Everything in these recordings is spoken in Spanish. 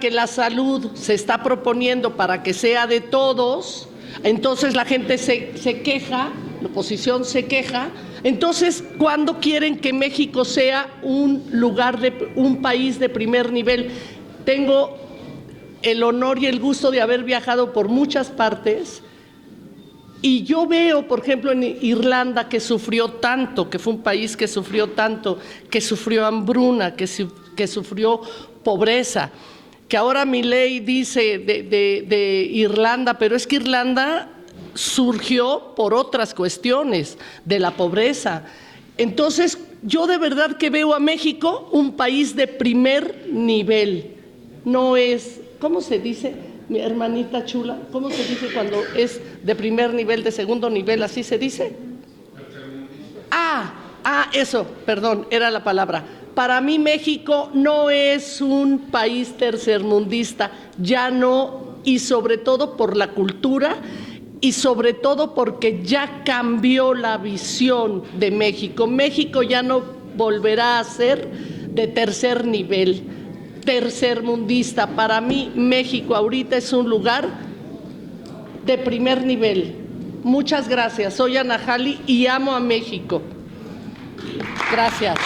que la salud se está proponiendo para que sea de todos, entonces la gente se queja, la oposición se queja. Entonces, ¿cuándo quieren que México sea un país de primer nivel? Tengo el honor y el gusto de haber viajado por muchas partes y yo veo, por ejemplo, en Irlanda, que sufrió tanto, que fue un país que sufrió tanto, que sufrió hambruna, que sufrió pobreza, que ahora Milei dice de Irlanda, pero es que Irlanda surgió por otras cuestiones de la pobreza. Entonces, yo de verdad que veo a México un país de primer nivel. No es, ¿cómo se dice, mi hermanita chula? ¿Cómo se dice cuando es de primer nivel, de segundo nivel? ¿Así se dice? Eso, perdón, era la palabra. Para mí México no es un país tercermundista, ya no, y sobre todo por la cultura y sobre todo porque ya cambió la visión de México. México ya no volverá a ser de tercer nivel, tercermundista. Para mí México ahorita es un lugar de primer nivel. Muchas gracias, soy Ana Jali y amo a México. Gracias.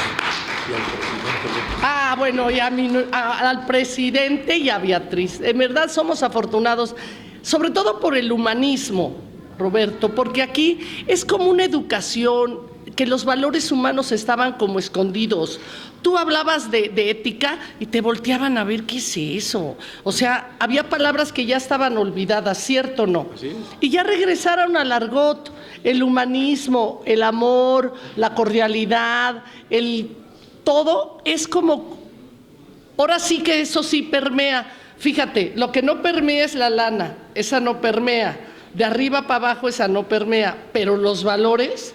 Bueno, y al presidente y a Beatriz. En verdad somos afortunados, sobre todo por el humanismo, Roberto, porque aquí es como una educación, que los valores humanos estaban como escondidos. Tú hablabas de ética y te volteaban a ver qué es eso. O sea, había palabras que ya estaban olvidadas, ¿cierto o no? ¿Sí? Y ya regresaron al argot, el humanismo, el amor, la cordialidad, todo es como, ahora sí que eso sí permea. Fíjate, lo que no permea es la lana, esa no permea. De arriba para abajo esa no permea, pero los valores,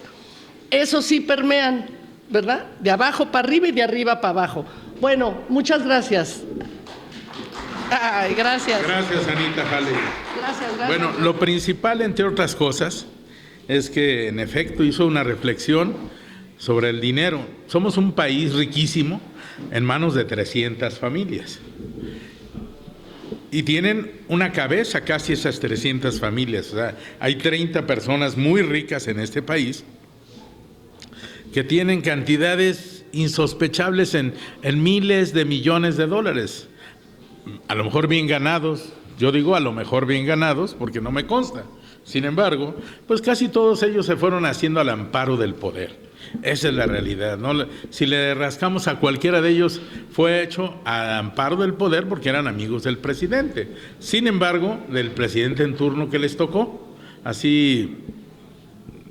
eso sí permean, ¿verdad? De abajo para arriba y de arriba para abajo. Bueno, muchas gracias. Gracias. Gracias, Anita Jali. Gracias. Bueno, lo principal, entre otras cosas, es que en efecto hizo una reflexión sobre el dinero. Somos un país riquísimo en manos de 300 familias. Y tienen una cabeza casi esas 300 familias. O sea, hay 30 personas muy ricas en este país que tienen cantidades insospechables en miles de millones de dólares. A lo mejor bien ganados, yo digo a lo mejor bien ganados porque no me consta. Sin embargo, pues casi todos ellos se fueron haciendo al amparo del poder. Esa es la realidad, ¿no? Si le rascamos a cualquiera de ellos, fue hecho al amparo del poder porque eran amigos del presidente. Sin embargo, del presidente en turno que les tocó, así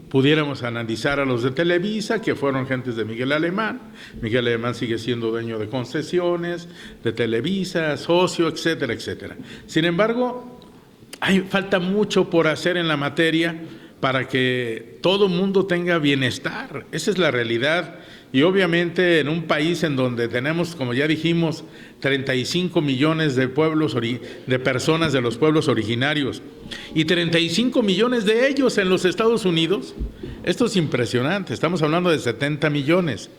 pudiéramos analizar a los de Televisa, que fueron gentes de Miguel Alemán. Miguel Alemán sigue siendo dueño de concesiones, de Televisa, socio, etcétera, etcétera. Sin embargo, falta mucho por hacer en la materia para que todo mundo tenga bienestar. Esa es la realidad. Y obviamente en un país en donde tenemos, como ya dijimos, 35 millones de personas de los pueblos originarios y 35 millones de ellos en los Estados Unidos, esto es impresionante. Estamos hablando de 70 millones.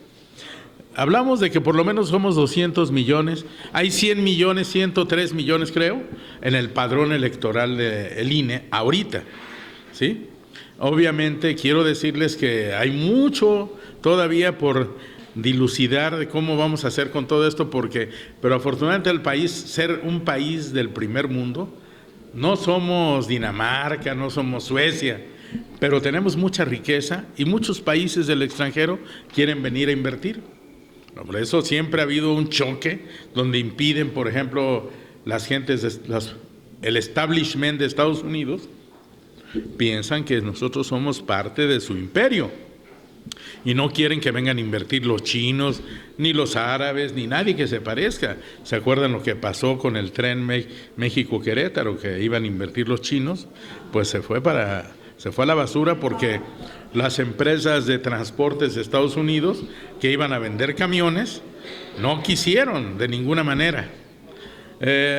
Hablamos de que por lo menos somos 200 millones, hay 100 millones, 103 millones creo, en el padrón electoral del INE ahorita, ¿sí? Obviamente quiero decirles que hay mucho todavía por dilucidar de cómo vamos a hacer con todo esto, pero afortunadamente el país, ser un país del primer mundo, no somos Dinamarca, no somos Suecia, pero tenemos mucha riqueza y muchos países del extranjero quieren venir a invertir. Por eso siempre ha habido un choque donde impiden, por ejemplo, las gentes, el establishment de Estados Unidos, piensan que nosotros somos parte de su imperio y no quieren que vengan a invertir los chinos, ni los árabes, ni nadie que se parezca. ¿Se acuerdan lo que pasó con el tren México-Querétaro, que iban a invertir los chinos? Pues se fue a la basura porque las empresas de transportes de Estados Unidos que iban a vender camiones no quisieron de ninguna manera.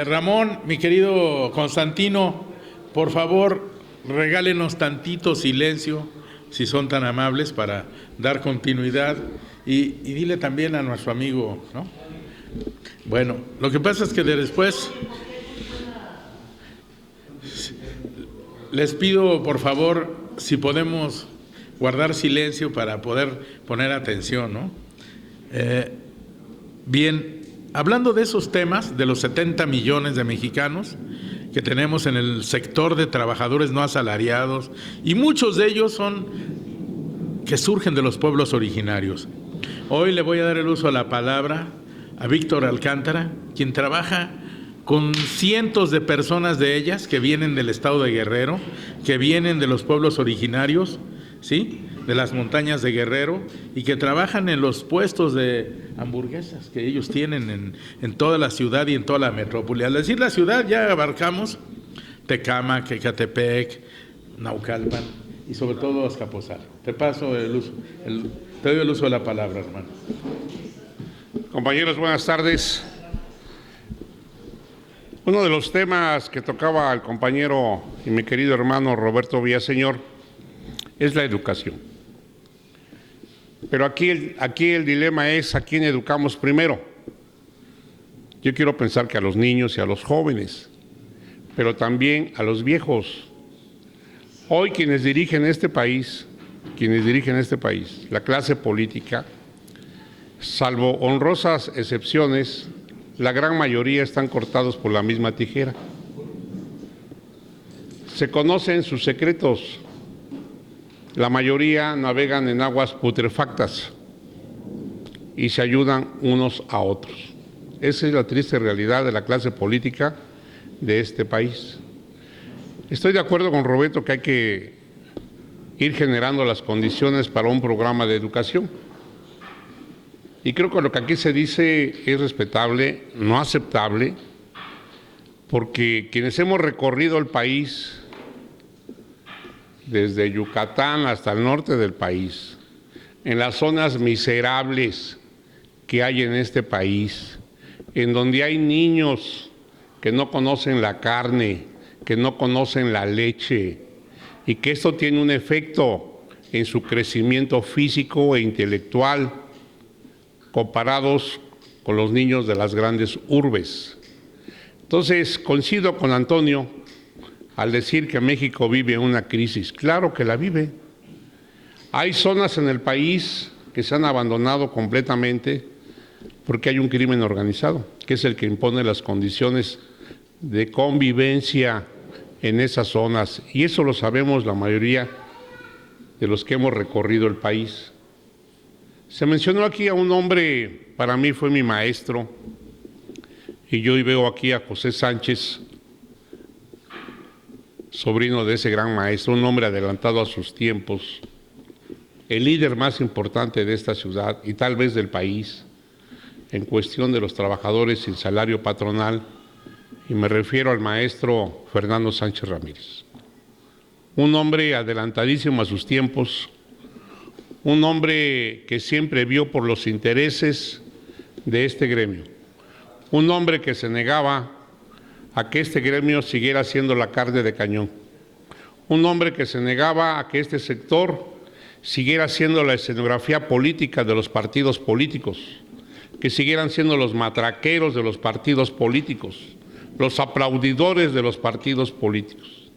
Ramón, mi querido Constantino, por favor, regálenos tantito silencio, si son tan amables, para dar continuidad. Y dile también a nuestro amigo, ¿no?, Bueno, lo que pasa es que después les pido, por favor, si podemos guardar silencio para poder poner atención, ¿no? Bien, hablando de esos temas, de los 70 millones de mexicanos que tenemos en el sector de trabajadores no asalariados, y muchos de ellos son que surgen de los pueblos originarios. Hoy le voy a dar el uso a la palabra a Víctor Alcántara, quien trabaja con cientos de personas de ellas que vienen del estado de Guerrero, que vienen de los pueblos originarios, ¿sí?, de las montañas de Guerrero, y que trabajan en los puestos de hamburguesas que ellos tienen en toda la ciudad y en toda la metrópoli. Al decir la ciudad ya abarcamos Tecámac, Ecatepec, Naucalpan y sobre todo Azcapotzalco. Te paso el uso, te doy el uso de la palabra, hermano. Compañeros, buenas tardes. Uno de los temas que tocaba el compañero y mi querido hermano Roberto Villaseñor es la educación. Pero aquí el dilema es a quién educamos primero. Yo quiero pensar que a los niños y a los jóvenes, pero también a los viejos. Hoy quienes dirigen este país, la clase política, salvo honrosas excepciones, la gran mayoría están cortados por la misma tijera. Se conocen sus secretos. La mayoría navegan en aguas putrefactas y se ayudan unos a otros. Esa es la triste realidad de la clase política de este país. Estoy de acuerdo con Roberto que hay que ir generando las condiciones para un programa de educación. Y creo que lo que aquí se dice es respetable, no aceptable, porque quienes hemos recorrido el país, desde Yucatán hasta el norte del país, en las zonas miserables que hay en este país, en donde hay niños que no conocen la carne, que no conocen la leche, y que esto tiene un efecto en su crecimiento físico e intelectual, comparados con los niños de las grandes urbes. Entonces, coincido con Antonio al decir que México vive una crisis. Claro que la vive. Hay zonas en el país que se han abandonado completamente porque hay un crimen organizado, que es el que impone las condiciones de convivencia en esas zonas. Y eso lo sabemos la mayoría de los que hemos recorrido el país. Se mencionó aquí a un hombre, para mí fue mi maestro, y yo hoy veo aquí a José Sánchez, sobrino de ese gran maestro, un hombre adelantado a sus tiempos, el líder más importante de esta ciudad y tal vez del país, en cuestión de los trabajadores sin salario patronal, y me refiero al maestro Fernando Sánchez Ramírez. Un hombre adelantadísimo a sus tiempos, un hombre que siempre vio por los intereses de este gremio, un hombre que se negaba a que este gremio siguiera siendo la carne de cañón, un hombre que se negaba a que este sector siguiera siendo la escenografía política de los partidos políticos, que siguieran siendo los matraqueros de los partidos políticos, los aplaudidores de los partidos políticos.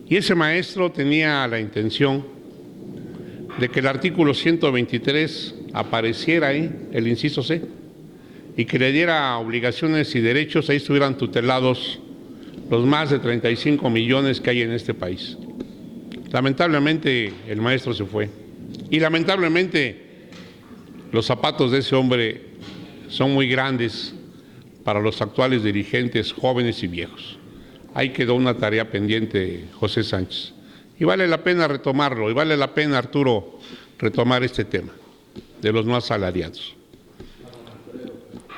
Y ese maestro tenía la intención de que el artículo 123 apareciera ahí, el inciso C, y que le diera obligaciones y derechos, ahí estuvieran tutelados los más de 35 millones que hay en este país. Lamentablemente el maestro se fue, y lamentablemente los zapatos de ese hombre son muy grandes para los actuales dirigentes jóvenes y viejos. Ahí quedó una tarea pendiente, José Sánchez, y vale la pena retomarlo, y vale la pena, Arturo, retomar este tema de los no asalariados.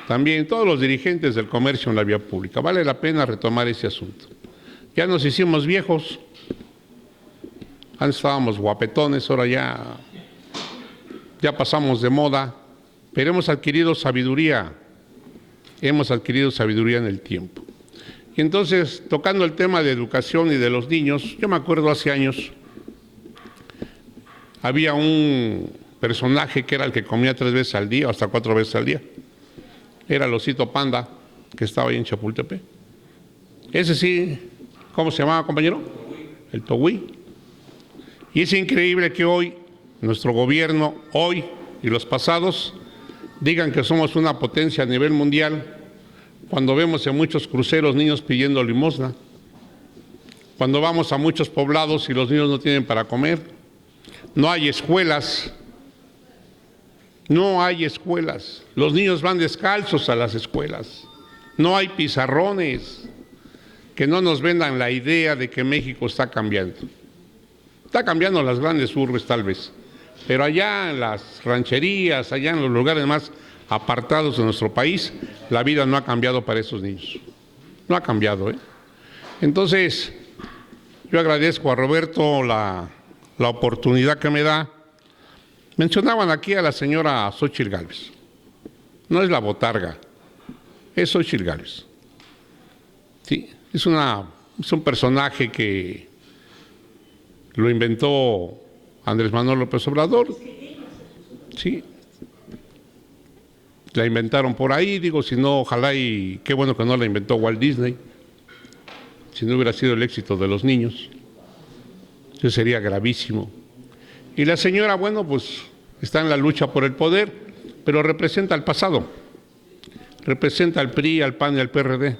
También todos los dirigentes del comercio en la vía pública, vale la pena retomar ese asunto. Ya nos hicimos viejos, antes estábamos guapetones, ahora ya pasamos de moda, pero hemos adquirido sabiduría en el tiempo. Y entonces, tocando el tema de educación y de los niños, yo me acuerdo hace años, había un personaje que era el que comía 3 veces al día o hasta 4 veces al día. era el osito panda que estaba ahí en Chapultepec. Ese sí, ¿cómo se llamaba, compañero? El Togüí. Y es increíble que hoy, nuestro gobierno, hoy y los pasados, digan que somos una potencia a nivel mundial, cuando vemos en muchos cruceros niños pidiendo limosna, cuando vamos a muchos poblados y los niños no tienen para comer, no hay escuelas, los niños van descalzos a las escuelas, no hay pizarrones, que no nos vendan la idea de que México está cambiando. Está cambiando en las grandes urbes tal vez, pero allá en las rancherías, allá en los lugares más apartados de nuestro país, la vida no ha cambiado para esos niños. No ha cambiado, ¿eh? Entonces, yo agradezco a Roberto la oportunidad que me da. Mencionaban aquí a la señora Xóchitl Gálvez. No es la botarga, es Xóchitl Gálvez. Sí, es un personaje que lo inventó Andrés Manuel López Obrador. Sí. La inventaron por ahí, digo, si no, ojalá y qué bueno que no la inventó Walt Disney. Si no hubiera sido el éxito de los niños, eso sería gravísimo. Y la señora, bueno, pues está en la lucha por el poder, pero representa al pasado. Representa al PRI, al PAN y al PRD,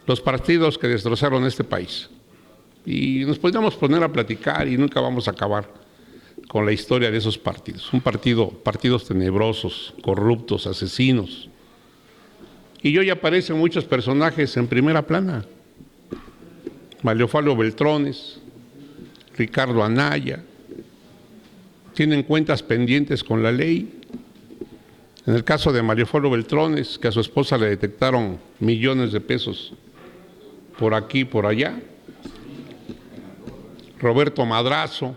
los partidos que destrozaron este país. Y nos podríamos poner a platicar y nunca vamos a acabar con la historia de esos partidos. Partidos tenebrosos, corruptos, asesinos. Y hoy aparecen muchos personajes en primera plana. Maliofalo Beltrones, Ricardo Anaya, tienen cuentas pendientes con la ley. En el caso de Maliofalo Beltrones, que a su esposa le detectaron millones de pesos por aquí y por allá. Roberto Madrazo,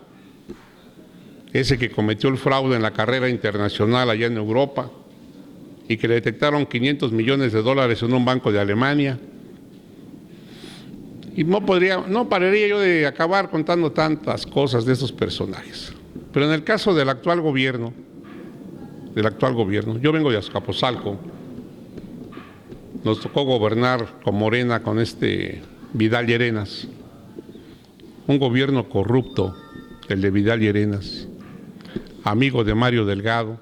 ese que cometió el fraude en la carrera internacional allá en Europa y que le detectaron $500 millones en un banco de Alemania. Y no pararía yo de acabar contando tantas cosas de esos personajes. Pero en el caso del actual gobierno, yo vengo de Azcapotzalco, nos tocó gobernar con Morena, con Vidal Llerenas, un gobierno corrupto, el de Vidal Llerenas, amigo de Mario Delgado.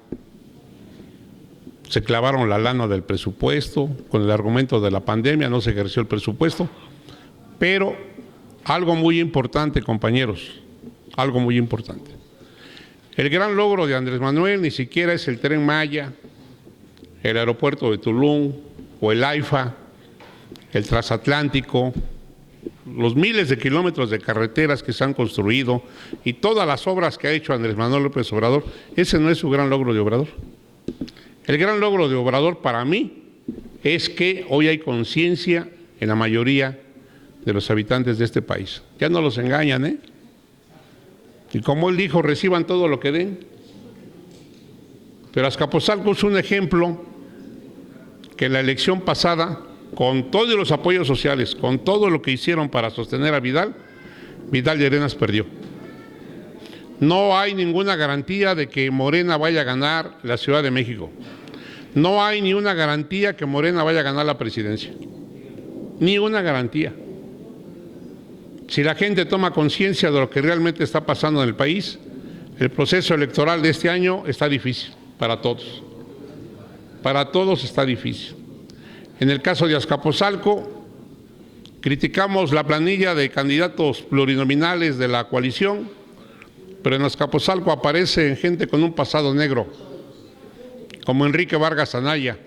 Se clavaron la lana del presupuesto, con el argumento de la pandemia no se ejerció el presupuesto, pero algo muy importante, compañeros, algo muy importante. El gran logro de Andrés Manuel ni siquiera es el Tren Maya, el aeropuerto de Tulum o el AIFA, el transatlántico, los miles de kilómetros de carreteras que se han construido y todas las obras que ha hecho Andrés Manuel López Obrador. Ese no es su gran logro de Obrador. El gran logro de Obrador para mí es que hoy hay conciencia en la mayoría de los habitantes de este país. Ya no los engañan, ¿eh? Y como él dijo, reciban todo lo que den. Pero Azcapotzalco es un ejemplo que en la elección pasada, con todos los apoyos sociales, con todo lo que hicieron para sostener a Vidal Llerenas perdió. No hay ninguna garantía de que Morena vaya a ganar la Ciudad de México. No hay ni una garantía que Morena vaya a ganar la presidencia. Ni una garantía. Si la gente toma conciencia de lo que realmente está pasando en el país, el proceso electoral de este año está difícil para todos. Para todos está difícil. En el caso de Azcapotzalco, criticamos la planilla de candidatos plurinominales de la coalición, pero en Azcapotzalco aparece gente con un pasado negro, como Enrique Vargas Anaya,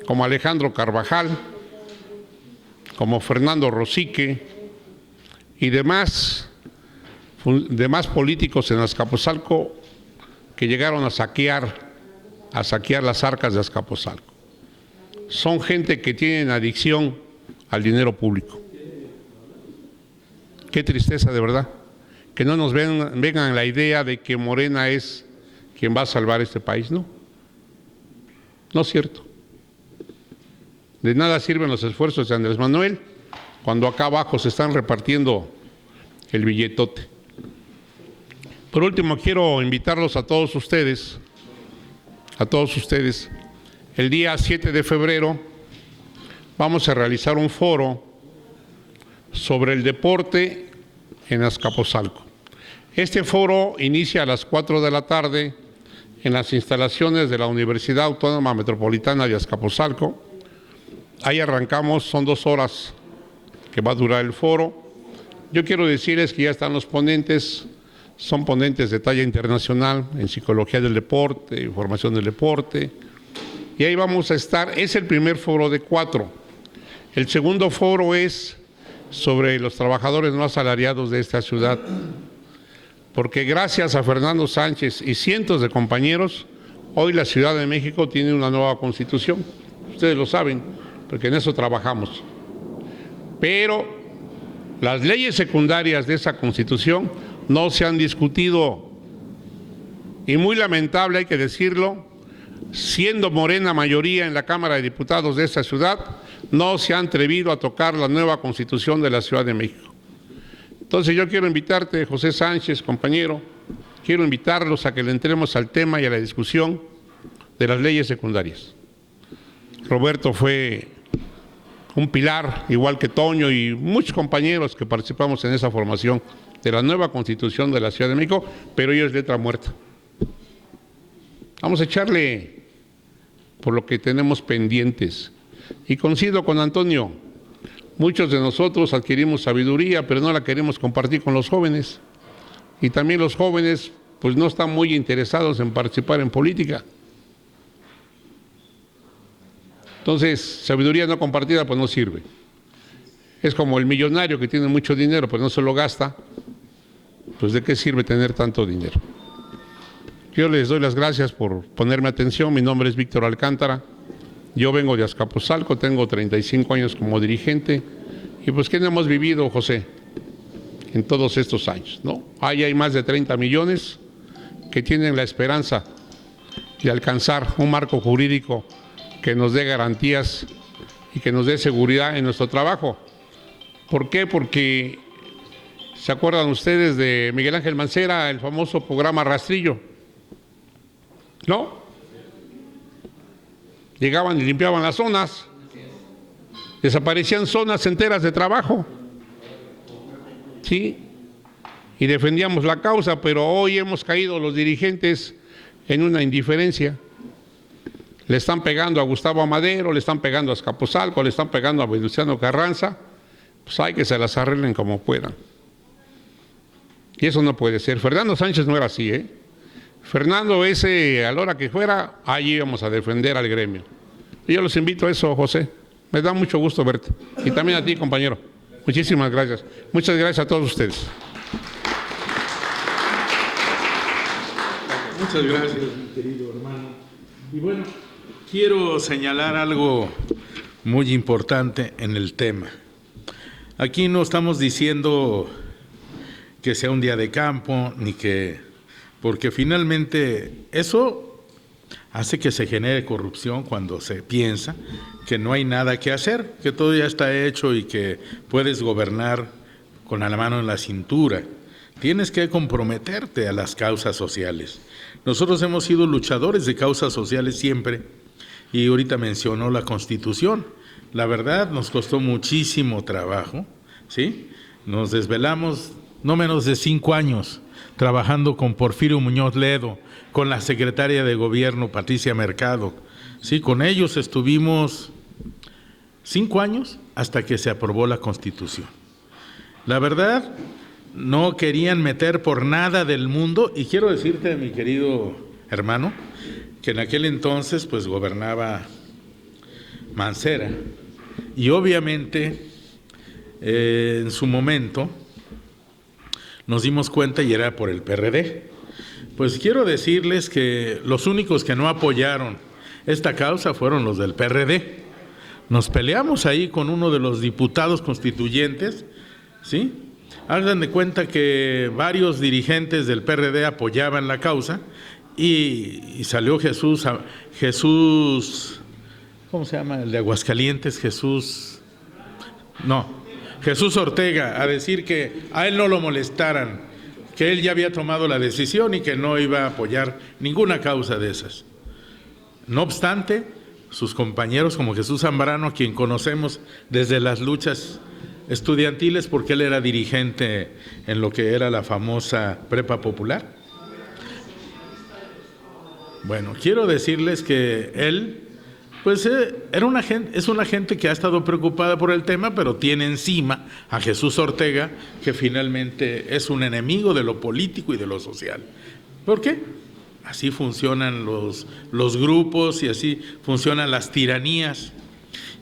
como Alejandro Carvajal, como Fernando Rosique y demás políticos en Azcapotzalco que llegaron a saquear las arcas de Azcapotzalco. Son gente que tienen adicción al dinero público. Qué tristeza, de verdad, que no nos vengan la idea de que Morena es quien va a salvar este país. No es cierto. De nada sirven los esfuerzos de Andrés Manuel cuando acá abajo se están repartiendo el billetote. Por último, quiero invitarlos a todos ustedes, el día 7 de febrero vamos a realizar un foro sobre el deporte en Azcapotzalco. Este foro inicia a las 4 de la tarde en las instalaciones de la Universidad Autónoma Metropolitana de Azcapotzalco. Ahí arrancamos, son 2 horas que va a durar el foro. Yo quiero decirles que ya están los ponentes, son ponentes de talla internacional en psicología del deporte, en formación del deporte, y ahí vamos a estar. Es el primer foro de 4. El segundo foro es sobre los trabajadores no asalariados de esta ciudad, porque gracias a Fernando Sánchez y cientos de compañeros, hoy la Ciudad de México tiene una nueva constitución. Ustedes lo saben, porque en eso trabajamos. Pero las leyes secundarias de esa constitución no se han discutido, y muy lamentable, hay que decirlo, siendo Morena mayoría en la Cámara de Diputados de esta ciudad, no se han atrevido a tocar la nueva Constitución de la Ciudad de México. Entonces yo quiero invitarte, José Sánchez, compañero, quiero invitarlos a que le entremos al tema y a la discusión de las leyes secundarias. Roberto fue un pilar, igual que Toño y muchos compañeros que participamos en esa formación de la nueva Constitución de la Ciudad de México, pero ello es letra muerta. Vamos a echarle por lo que tenemos pendientes. Y coincido con Antonio, muchos de nosotros adquirimos sabiduría, pero no la queremos compartir con los jóvenes. Y también los jóvenes pues no están muy interesados en participar en política. Entonces, sabiduría no compartida pues no sirve. Es como el millonario que tiene mucho dinero pero no se lo gasta. Pues ¿de qué sirve tener tanto dinero? Yo les doy las gracias por ponerme atención. Mi nombre es Víctor Alcántara. Yo vengo de Azcapotzalco, tengo 35 años como dirigente. Y pues, ¿qué hemos vivido, José, en todos estos años, ¿no? Ahí hay más de 30 millones que tienen la esperanza de alcanzar un marco jurídico que nos dé garantías y que nos dé seguridad en nuestro trabajo. ¿Por qué? Porque, ¿se acuerdan ustedes de Miguel Ángel Mancera, el famoso programa Rastrillo? ¿No? Llegaban y limpiaban las zonas, desaparecían zonas enteras de trabajo, ¿sí? Y defendíamos la causa, pero hoy hemos caído los dirigentes en una indiferencia. Le están pegando a Gustavo Amadero, le están pegando a Azcapotzalco, le están pegando a Venustiano Carranza, pues hay que se las arreglen como puedan. Y eso no puede ser. Fernando Sánchez no era así, ¿eh? Fernando, ese, a la hora que fuera, allí íbamos a defender al gremio. Y yo los invito a eso, José. Me da mucho gusto verte. Y también a ti, compañero. Muchísimas gracias. Muchas gracias a todos ustedes. Muchas gracias, mi querido hermano. Y bueno, quiero señalar algo muy importante en el tema. Aquí no estamos diciendo que sea un día de campo, ni que... porque finalmente eso hace que se genere corrupción cuando se piensa que no hay nada que hacer, que todo ya está hecho y que puedes gobernar con la mano en la cintura. Tienes que comprometerte a las causas sociales. Nosotros hemos sido luchadores de causas sociales siempre, y ahorita mencionó la Constitución. La verdad, nos costó muchísimo trabajo, ¿sí? Nos desvelamos no menos de 5 años trabajando con Porfirio Muñoz Ledo, con la secretaria de Gobierno, Patricia Mercado. Sí, con ellos estuvimos 5 años hasta que se aprobó la Constitución. La verdad, no querían meter por nada del mundo, y quiero decirte, mi querido hermano, que en aquel entonces pues gobernaba Mancera, y obviamente en su momento nos dimos cuenta y era por el PRD. Pues quiero decirles que los únicos que no apoyaron esta causa fueron los del PRD. Nos peleamos ahí con uno de los diputados constituyentes, ¿sí? Hagan de cuenta que varios dirigentes del PRD apoyaban la causa y salió Jesús, ¿cómo se llama? El de Aguascalientes, Jesús Ortega, a decir que a él no lo molestaran, que él ya había tomado la decisión y que no iba a apoyar ninguna causa de esas. No obstante, sus compañeros, como Jesús Zambrano, a quien conocemos desde las luchas estudiantiles, porque él era dirigente en lo que era la famosa Prepa Popular. Bueno, quiero decirles que él, pues es una gente que ha estado preocupada por el tema, pero tiene encima a Jesús Ortega, que finalmente es un enemigo de lo político y de lo social. ¿Por qué? Así funcionan los grupos y así funcionan las tiranías.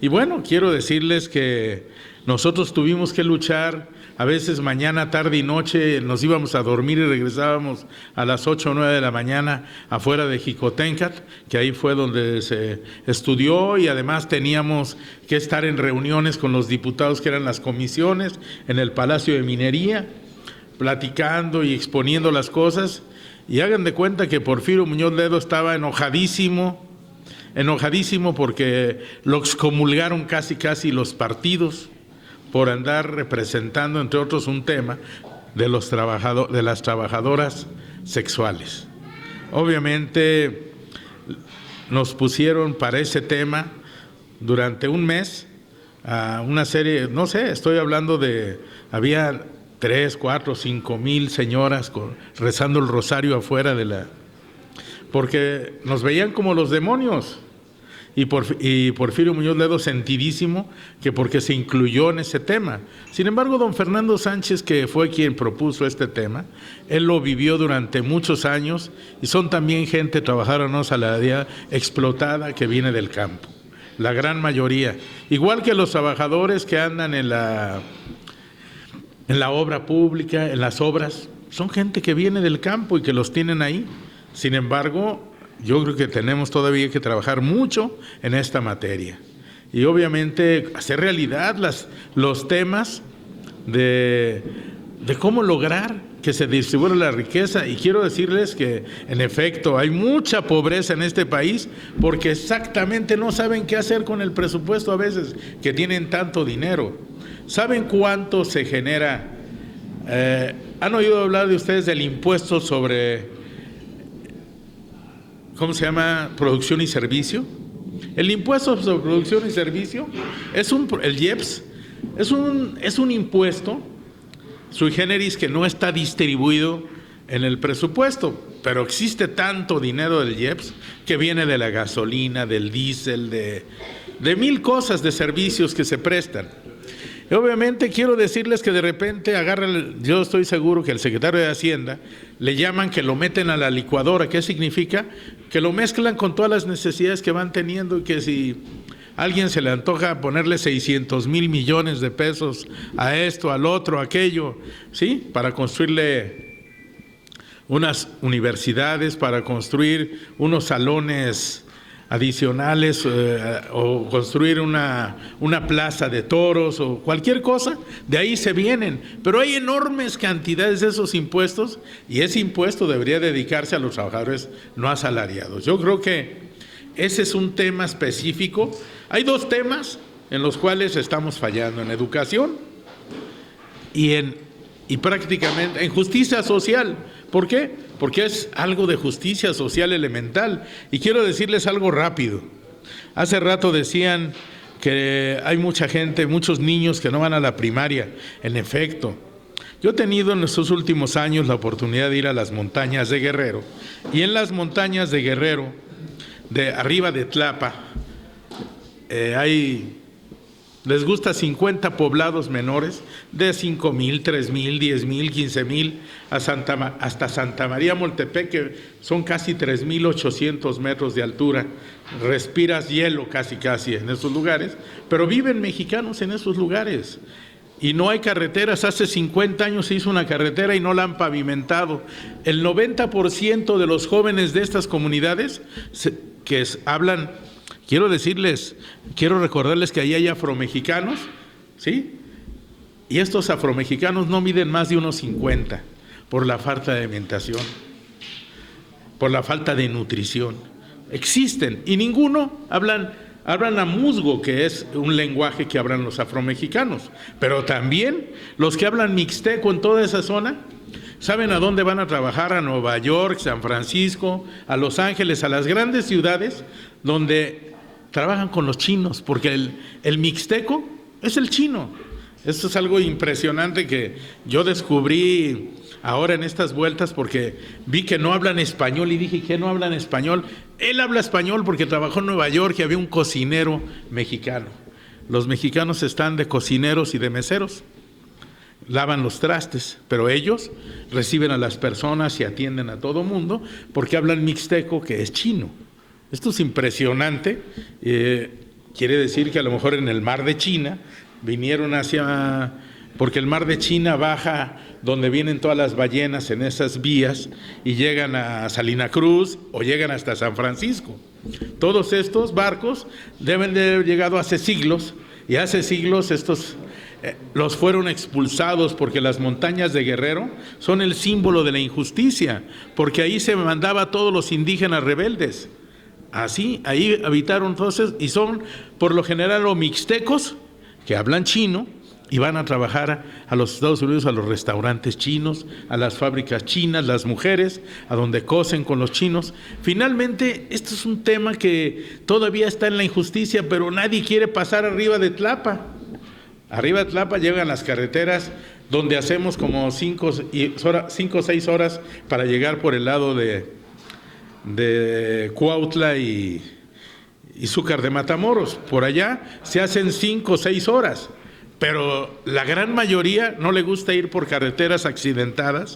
Y bueno, quiero decirles que nosotros tuvimos que luchar, a veces mañana, tarde y noche, nos íbamos a dormir y regresábamos a las 8 o 9 de la mañana afuera de Jicotencat, que ahí fue donde se estudió, y además teníamos que estar en reuniones con los diputados que eran las comisiones, en el Palacio de Minería, platicando y exponiendo las cosas. Y hagan de cuenta que Porfirio Muñoz Ledo estaba enojadísimo porque lo excomulgaron casi los partidos por andar representando, entre otros, un tema de las trabajadoras sexuales. Obviamente nos pusieron para ese tema durante un mes a una serie, no sé, estoy hablando había 3, 4, 5 mil señoras rezando el rosario afuera porque nos veían como los demonios. Y Porfirio Muñoz Ledo sentidísimo que porque se incluyó en ese tema. Sin embargo, don Fernando Sánchez, que fue quien propuso este tema, él lo vivió durante muchos años, y son también gente trabajadora no asalariada, explotada, que viene del campo, la gran mayoría. Igual que los trabajadores que andan en la obra pública, en las obras, son gente que viene del campo y que los tienen ahí. Sin embargo, yo creo que tenemos todavía que trabajar mucho en esta materia y obviamente hacer realidad los temas de cómo lograr que se distribuya la riqueza. Y quiero decirles que en efecto hay mucha pobreza en este país porque exactamente no saben qué hacer con el presupuesto a veces que tienen tanto dinero. ¿Saben cuánto se genera? ¿Han oído hablar de ustedes del impuesto sobre, ¿cómo se llama?, producción y servicio? El impuesto sobre producción y servicio el IEPS, es un impuesto sui generis que no está distribuido en el presupuesto, pero existe tanto dinero del IEPS que viene de la gasolina, del diésel, de mil cosas, de servicios que se prestan. Y obviamente quiero decirles que de repente yo estoy seguro que el secretario de Hacienda le llaman que lo meten a la licuadora. ¿Qué significa? Que lo mezclan con todas las necesidades que van teniendo, y que si a alguien se le antoja ponerle 600,000 millones de pesos a esto, al otro, a aquello, ¿sí?, para construirle unas universidades, para construir unos salones adicionales, o construir una plaza de toros o cualquier cosa, de ahí se vienen. Pero hay enormes cantidades de esos impuestos, y ese impuesto debería dedicarse a los trabajadores no asalariados. Yo creo que ese es un tema específico. Hay dos temas en los cuales estamos fallando: en educación y prácticamente en justicia social. ¿Por qué? Porque es algo de justicia social elemental. Y quiero decirles algo rápido. Hace rato decían que hay mucha gente, muchos niños que no van a la primaria. En efecto, yo he tenido en estos últimos años la oportunidad de ir a las montañas de Guerrero. Y en las montañas de Guerrero, de arriba de Tlapa, les gusta 50 poblados menores de 5,000, 3,000, 10,000, 15,000 hasta Santa María Moltepec, que son casi 3,800 metros de altura. Respiras hielo casi en esos lugares, pero viven mexicanos en esos lugares. Y no hay carreteras. Hace 50 años se hizo una carretera y no la han pavimentado. El 90% de los jóvenes de estas comunidades hablan. Quiero recordarles que ahí hay afromexicanos, ¿sí? Y estos afromexicanos no miden más de 1,50 por la falta de alimentación, por la falta de nutrición. Existen, y ninguno hablan a musgo, que es un lenguaje que hablan los afromexicanos, pero también los que hablan mixteco en toda esa zona. ¿Saben a dónde van a trabajar? A Nueva York, San Francisco, a Los Ángeles, a las grandes ciudades donde trabajan con los chinos, porque el mixteco es el chino. Esto es algo impresionante que yo descubrí ahora en estas vueltas, porque vi que no hablan español y dije, ¿qué no hablan español? Él habla español porque trabajó en Nueva York y había un cocinero mexicano. Los mexicanos están de cocineros y de meseros, lavan los trastes, pero ellos reciben a las personas y atienden a todo mundo porque hablan mixteco, que es chino. Esto es impresionante. Quiere decir que a lo mejor en el mar de China vinieron porque el mar de China baja donde vienen todas las ballenas en esas vías y llegan a Salina Cruz o llegan hasta San Francisco. Todos estos barcos deben de haber llegado hace siglos, y hace siglos estos los fueron expulsados, porque las montañas de Guerrero son el símbolo de la injusticia, porque ahí se mandaba a todos los indígenas rebeldes. Así, ahí habitaron todos, y son por lo general los mixtecos que hablan chino y van a trabajar a los Estados Unidos, a los restaurantes chinos, a las fábricas chinas, las mujeres, a donde cosen con los chinos. Finalmente, esto es un tema que todavía está en la injusticia, pero nadie quiere pasar arriba de Tlapa. Arriba de Tlapa llegan las carreteras donde hacemos como 5 o 6 horas para llegar por el lado de Cuautla y Zúcar de Matamoros. Por allá se hacen 5 o 6 horas. Pero la gran mayoría no le gusta ir por carreteras accidentadas